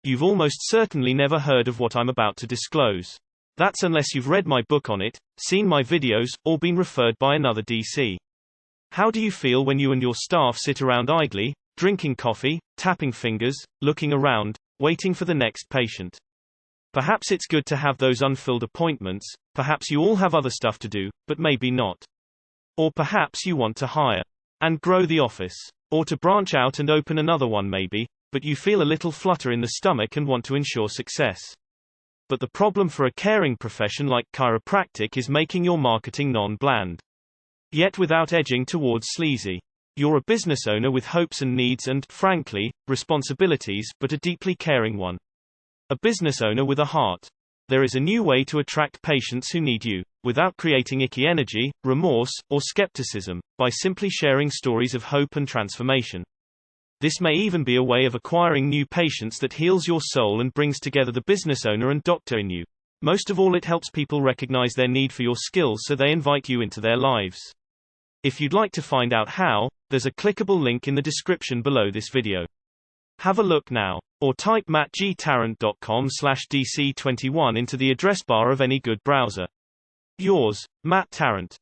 You've almost certainly never heard of what I'm about to disclose. That's unless you've read my book on it, seen my videos, or been referred by another DC. How do you feel when you and your staff sit around idly, drinking coffee, tapping fingers, looking around, waiting for the next patient? Perhaps it's good to have those unfilled appointments, perhaps you all have other stuff to do, but maybe not. Or perhaps you want to hire and grow the office. Or to branch out and open another one maybe, but you feel a little flutter in the stomach and want to ensure success. But the problem for a caring profession like chiropractic is making your marketing non-bland, yet without edging towards sleazy. You're a business owner with hopes and needs and, frankly, responsibilities, but a deeply caring one. A business owner with a heart. There is a new way to attract patients who need you, without creating icky energy, remorse, or skepticism, by simply sharing stories of hope and transformation. This may even be a way of acquiring new patients that heals your soul and brings together the business owner and doctor in you. Most of all, it helps people recognize their need for your skills so they invite you into their lives. If you'd like to find out how, there's a clickable link in the description below this video. Have a look now. Or type mattgtarrant.com/DC21 into the address bar of any good browser. Yours, Matt Tarrant.